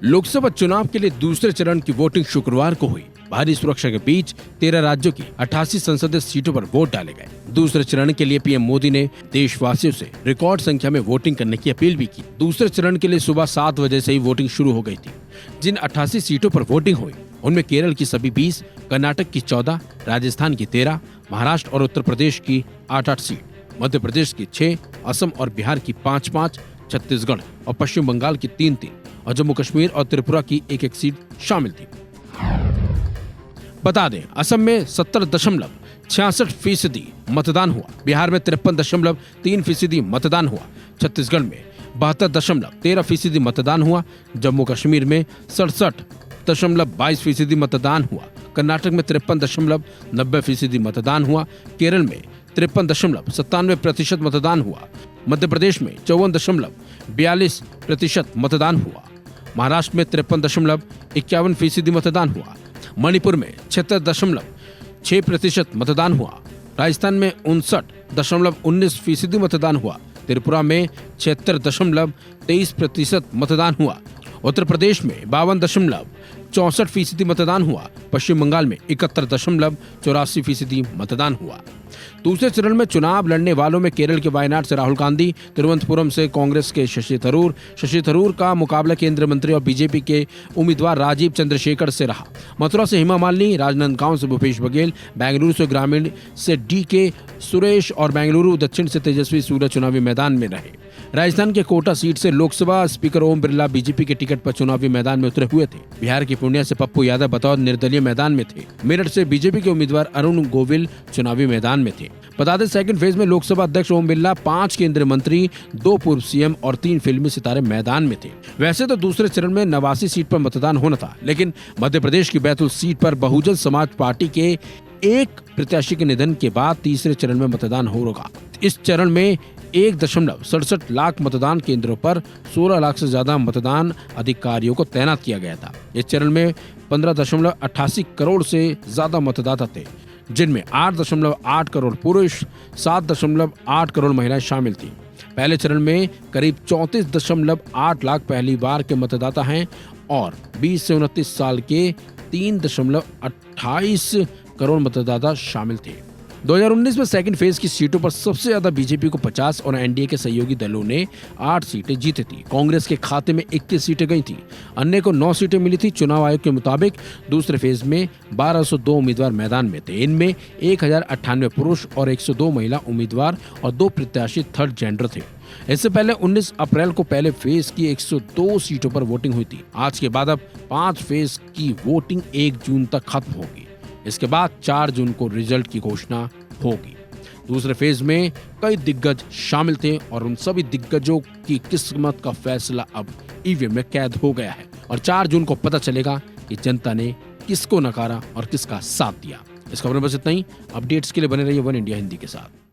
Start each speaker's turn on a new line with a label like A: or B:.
A: लोकसभा चुनाव के लिए दूसरे चरण की वोटिंग शुक्रवार को हुई। भारी सुरक्षा के बीच 13 राज्यों की 88 संसदीय सीटों पर वोट डाले गए। दूसरे चरण के लिए पीएम मोदी ने देशवासियों से रिकॉर्ड संख्या में वोटिंग करने की अपील भी की। दूसरे चरण के लिए सुबह 7 बजे से ही वोटिंग शुरू हो गई थी। जिन 88 सीटों पर वोटिंग हुई उनमें केरल की सभी 20, कर्नाटक की 14, राजस्थान की 13, महाराष्ट्र और उत्तर प्रदेश की 8-8 सीट, मध्य प्रदेश की 6, असम और बिहार की 5-5, छत्तीसगढ़ और पश्चिम बंगाल की 3-3 और जम्मू कश्मीर और त्रिपुरा की 1-1 सीट शामिल थी। बता दें, असम में 70.66% मतदान हुआ, बिहार में 53.3% मतदान हुआ, छत्तीसगढ़ में 72.13% मतदान हुआ, जम्मू कश्मीर में 67.22% मतदान हुआ, कर्नाटक में 53.90% मतदान हुआ, केरल में 53.97% मतदान हुआ, मध्य प्रदेश में 54.42% मतदान हुआ, महाराष्ट्र में 53.51% मतदान हुआ, मणिपुर में 76.6% मतदान हुआ, राजस्थान में 59.19% मतदान हुआ, त्रिपुरा में 76.23% मतदान हुआ, उत्तर प्रदेश में 52.64% मतदान हुआ, पश्चिम बंगाल में 71.84% मतदान हुआ। दूसरे चरण में चुनाव लड़ने वालों में केरल के वायनाड से राहुल गांधी, तिरुवनंतपुरम से कांग्रेस के शशि थरूर का मुकाबला केंद्रीय मंत्री और बीजेपी के उम्मीदवार राजीव चंद्रशेखर से रहा। मथुरा से हेमा मालिनी, राजनांदगांव से भूपेश बघेल, बेंगलुरु से ग्रामीण से DK सुरेश और बेंगलुरु दक्षिण से तेजस्वी सूर्य चुनावी मैदान में रहे। राजस्थान के कोटा सीट से लोकसभा स्पीकर ओम बिरला बीजेपी के टिकट पर चुनावी मैदान में उतरे हुए थे। बिहार की पूर्णिया से पप्पू यादव बतौर निर्दलीय मैदान में थे। मेरठ से बीजेपी के उम्मीदवार अरुण गोविल चुनावी मैदान में थे। बता दें, सेकंड फेज में लोकसभा अध्यक्ष ओम बिरला, 5 केंद्रीय मंत्री, 2 पूर्व CM और 3 फिल्मी सितारे मैदान में थे। वैसे तो दूसरे चरण में 89 सीट पर मतदान होना था, लेकिन मध्य प्रदेश की बैतूल सीट पर बहुजन समाज पार्टी के एक प्रत्याशी के निधन के बाद तीसरे चरण में मतदान होगा। इस चरण में 1.67 लाख मतदान केंद्रों पर 16 लाख से ज्यादा मतदान अधिकारियों को तैनात किया गया था। इस चरण में 15.88 करोड़ से ज्यादा मतदाता थे, जिनमें 8.8 करोड़ पुरुष, 7.8 करोड़ महिलाएं शामिल थी। पहले चरण में करीब 34.8 लाख पहली बार के मतदाता हैं और 20 से 29 साल के 3.28 करोड़ मतदाता शामिल थे। 2019 में सेकंड फेज की सीटों पर सबसे ज्यादा बीजेपी को 50 और एनडीए के सहयोगी दलों ने 8 सीटें जीती थी। कांग्रेस के खाते में 21 सीटें गई थी, अन्य को 9 सीटें मिली थी। चुनाव आयोग के मुताबिक दूसरे फेज में 1202 उम्मीदवार मैदान में थे। इनमें 1098 पुरुष और 102 महिला उम्मीदवार और 2 प्रत्याशी थर्ड जेंडर थे। इससे पहले 19 अप्रैल को पहले फेज की 102 सीटों पर वोटिंग हुई थी। आज के बाद अब 5 फेज की वोटिंग 1 जून तक खत्म होगी। इसके बाद 4 जून को रिजल्ट की घोषणा होगी। दूसरे फेज में कई दिग्गज शामिल थे और उन सभी दिग्गजों की किस्मत का फैसला अब ईवीएम में कैद हो गया है और 4 जून को पता चलेगा कि जनता ने किसको नकारा और किसका साथ दिया। इस खबर में बस इतना ही। अपडेट्स के लिए बने रहिए वन इंडिया हिंदी के साथ।